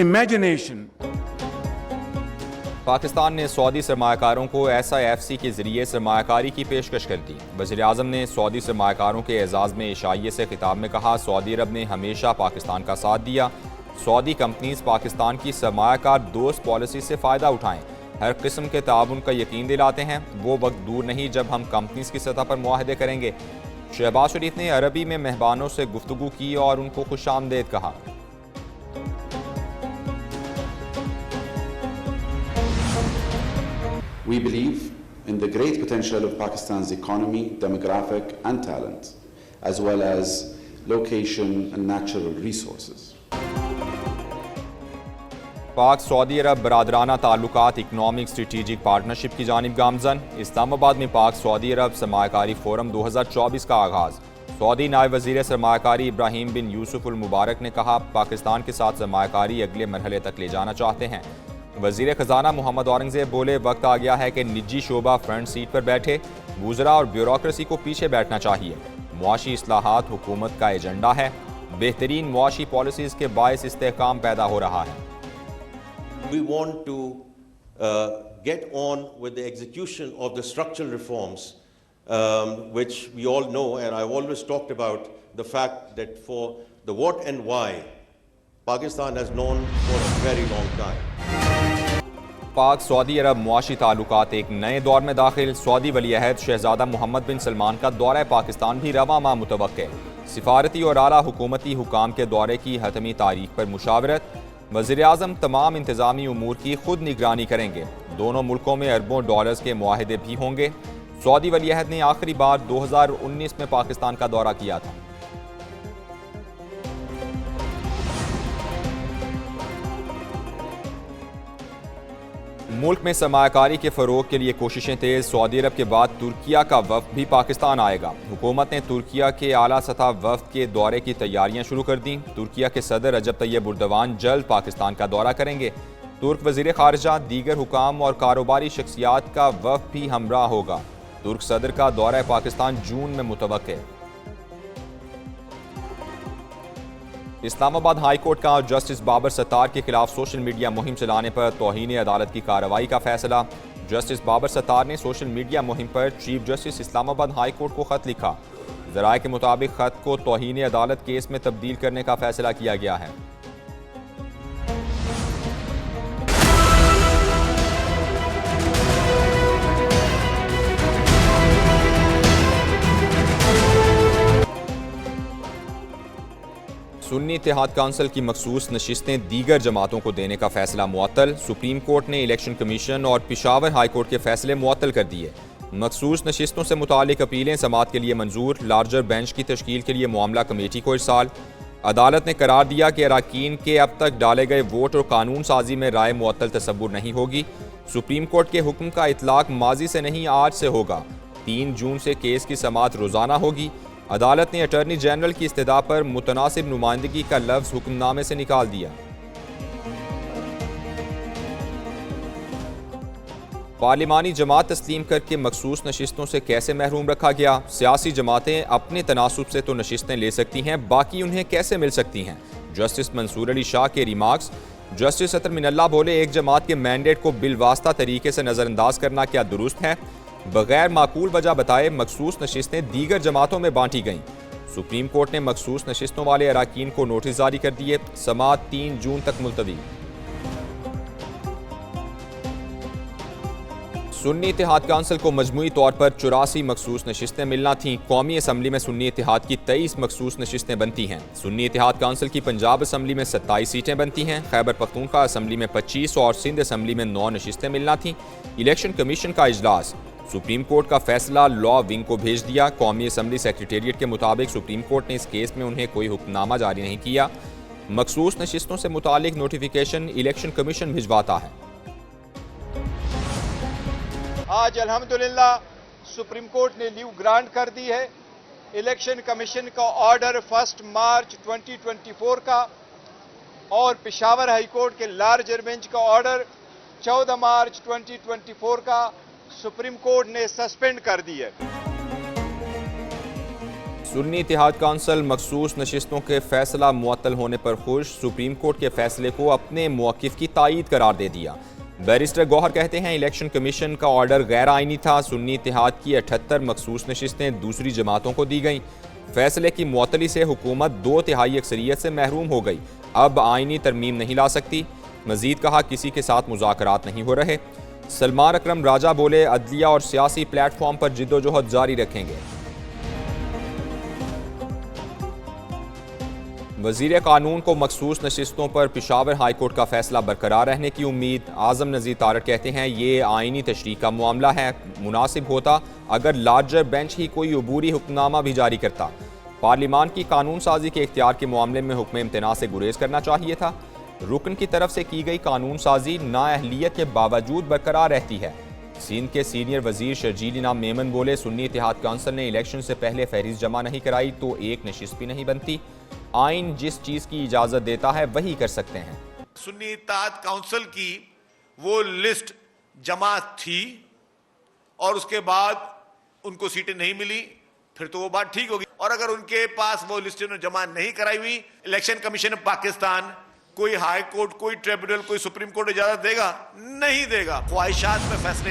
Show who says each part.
Speaker 1: imagination.
Speaker 2: Pakistan ने Saudi सरमायाकारों को SIFC के जरिए सरमायाकारी की पेशकश कर दी। वज़ीर आज़म ने सऊदी सरमायाकारों के एजाज़ में इशाइये से खिताब में कहा, सऊदी अरब ने हमेशा पाकिस्तान का साथ दिया। सऊदी कंपनीज पाकिस्तान की सरमायाकार दोस्त पॉलिसी से फ़ायदा उठाएं, हर किस्म के ताउन का यकीन दिलाते हैं। वो वक्त दूर नहीं जब हम कंपनीज की सतह पर मुआहदे करेंगे। शहबाज शरीफ ने अरबी में मेहमानों से गुफ्तगू की और उनको खुशामदीद कहा।
Speaker 3: We believe in the great potential of Pakistan's economy, demographic and talent, as well as location and natural resources.
Speaker 2: पाक सऊदी अरब बरादराना ताल्लुकात इकनॉमिक स्ट्रेटेजिक पार्टनरशिप की जानिब गामजन। इस्लामाबाद में पाक सऊदी अरब सरमायाकारी फोरम 2024 का आगाज़। सऊदी नायब वज़ीर सरमायाकारी इब्राहिम बिन यूसुफ अल मुबारक ने कहा, पाकिस्तान के साथ सरमायाकारी अगले मरहले तक ले जाना चाहते हैं। वज़ीर ख़जाना मोहम्मद औरंगज़ेब बोले, वक्त आ गया है कि निजी शोबा फ्रंट सीट पर बैठे, वुज़रा और ब्यूरोक्रेसी को पीछे बैठना चाहिए। मुआशी इस्लाहात हुकूमत का एजेंडा है। बेहतरीन मुआशी पॉलिसीज़ के बायस इस्तेहकाम पैदा हो रहा है।
Speaker 4: We want to get on with the execution of the structural reforms, which we all know, and I've always talked about the fact that for the what and why, Pakistan has known for a very long time.
Speaker 2: पाक Saudi अरब मुआशी ताल्लुकात एक नए दौर में दाखिल। Saudi वली अहद शहजादा मोहम्मद बिन सलमान का दौरा पाकिस्तान भी रवा माह मुतवक्के। सिफारती और आला हुकूमती हुकाम के दौरे की हतमी तारीख पर मुशावरत। वज़ीर आज़म तमाम इंतज़ामी उमूर की खुद निगरानी करेंगे। दोनों मुल्कों में अरबों डॉलर्स के मुआहदे भी होंगे। सऊदी वली अहद ने आखिरी बार 2019 में पाकिस्तान का दौरा किया था। मुल्क में सरमायाकारी के फ़रोग के लिए कोशिशें तेज़। सऊदी अरब के बाद तुर्किया का वफ़द भी पाकिस्तान आएगा। हुकूमत ने तुर्किया के आला सतह वफ़द के दौरे की तैयारियां शुरू कर दी। तुर्किया के सदर रजब तैयब एर्दोगान जल्द पाकिस्तान का दौरा करेंगे। तुर्क वज़ीर ख़ारिजा, दीगर हुकाम और कारोबारी शख्सियात का वफ़द भी हमराह होगा। तुर्क सदर का दौरा पाकिस्तान जून में मुतवक्के। इस्लामाबाद हाई कोर्ट का जस्टिस बाबर सत्तार के खिलाफ सोशल मीडिया मुहिम चलाने पर तौहीन अदालत की कार्रवाई का फैसला। जस्टिस बाबर सत्तार ने सोशल मीडिया मुहिम पर chief justice Islamabad high court को खत लिखा। ज़राए के मुताबिक खत को तौहीन अदालत केस में तब्दील करने का फैसला किया गया है। सुन्नी इत्तेहाद काउंसिल की मखसूस नशिस्तें दीगर जमातों को देने का फैसला मुअत्तल। सुप्रीम कोर्ट ने इलेक्शन कमीशन और पेशावर हाई कोर्ट के फैसले मुअत्तल कर दिए। मखसूस नशिस्तों से मुतालिक अपीलें समाअत के लिए मंजूर। लार्जर बेंच की तश्कील के लिए मामला कमेटी को इरसाल। अदालत ने करार दिया कि अराकीन के अब तक डाले गए वोट और कानून साजी में राय मुअत्तल तसव्वुर नहीं होगी। सुप्रीम कोर्ट के हुक्म का इतलाक माजी से नहीं आज से होगा। 3 जून से केस की समाअत रोजाना होगी। अदालत ने अटॉर्नी जनरल की इस्तदा पर मुतनासिब नुमाइंदगी का लफ्ज़ हुक्मनामे से निकाल दिया। पार्लिमानी जमात तस्लीम करके मखसूस नशिस्तों से कैसे महरूम रखा गया। सियासी जमातें अपने तनासुब से तो नशिस्तें ले सकती हैं, बाकी उन्हें कैसे मिल सकती हैं। जस्टिस मंसूर अली शाह के रिमार्क्स। जस्टिस अतर मिनल्ला बोले, एक जमात के मैंडेट को बिलवास्ता तरीके से नज़रअंदाज करना क्या दुरुस्त है। बगैर माकूल वजह बताए मखसूस नशिस्तें दीगर जमातों में बांटी गईं। सुप्रीम कोर्ट ने मखसूस नशिस्तों वाले अराकीन को नोटिस जारी कर दिए। समाअत 3 जून तक मुलतवी। सुन्नी इत्तेहाद काउंसिल को मजमूई तौर पर 84 मखसूस नशिस्तें मिलना थीं। कौमी असम्बली में सुन्नी इत्तेहाद की 23 मखसूस नशिस्तें बनती हैं। सुन्नी इत्तेहाद काउंसिल की पंजाब असम्बली में 27 सीटें बनती हैं। खैबर पख्तूनख्वा असम्बली में 25 और सिंध असम्बली में 9 नशिस्तें मिलना थीं। इलेक्शन कमीशन का इजलास। सुप्रीम कोर्ट का फैसला लॉ विंग को भेज दिया। कौमी असम्बली सेक्रेटेरिएट के मुताबिक सुप्रीम कोर्ट ने इस केस में उन्हें कोई हुक्मनामा जारी नहीं किया। मखसूस नशिस्तों से मुतालिक नोटिफिकेशन इलेक्शन कमीशन भिजवाता है।
Speaker 5: आज अल्हम्दुलिल्लाह सुप्रीम कोर्ट ने लीव ग्रांट कर दी है। इलेक्शन कमीशन का ऑर्डर 1 मार्च 2024 का और पेशावर हाई कोर्ट के लार्जर बेंच का ऑर्डर 14 मार्च 2024 का सुप्रीम कोर्ट ने सस्पेंड कर दी है।
Speaker 2: सुन्नी इत्तेहाद काउंसिल मखसूस नशिस्तों के फैसला मुअत्तल होने पर खुश, सुप्रीम कोर्ट के फैसले को अपने मौक़िफ़ की तायीद करार दे दिया। बैरिस्टर गौहर कहते हैं इलेक्शन कमीशन का ऑर्डर गैर आइनी था। सुन्नी इत्तेहाद की 78 मखसूस नशिस्तें दूसरी जमातों को दी गईं। फैसले की मुअत्तली से हुकूमत 2/3 अक्सरियत से महरूम हो गई, अब आइनी तरमीम नहीं ला सकती। मजीद कहा किसी के साथ मुज़ाकरात नहीं हो रहे। सलमान अकरम राजा बोले अदलिया और सियासी प्लेटफॉर्म पर जिद्दोजहद जारी रखेंगे। वज़ीर कानून को मखसूस नशिस्तों पर पेशावर हाई कोर्ट का फैसला बरकरार रहने की उम्मीद। आज़म नज़ीर तारड़ कहते हैं ये आइनी तशरीह का मामला है, मुनासिब होता अगर लार्जर बेंच ही कोई अबूरी हुक्मनामा भी जारी करता। पार्लिमान की कानून साजी के इख्तियार के मामले में हुक्म इम्तना से गुरेज करना चाहिए था। रुकन की तरफ से की गई कानून साजी नाअहलियत के बावजूद बरकरार रहती है। सिंध के सीनियर वजीर शर्जील इनाम मेमन बोले सुन्नी इत्तेहाद काउंसिल ने इलेक्शन से पहले फहरिस्त जमा नहीं कराई तो एक नशिस्त भी नहीं बनती। आइन जिस चीज़ की इजाज़त देता है वही कर सकते हैं।
Speaker 1: सुन्नी इत्तेहाद काउंसिल की वो लिस्ट जमा थी और उसके बाद उनको सीटें नहीं मिली, फिर तो वो बात ठीक होगी। और अगर उनके पास वो लिस्ट जमा नहीं कराई हुई, इलेक्शन कमीशन पाकिस्तान कोई हाई कोर्ट, कोई ट्रिब्यूनल, कोई सुप्रीम कोर्ट इजाजत देगा? नहीं देगा। ख्वाहिशात में फैसले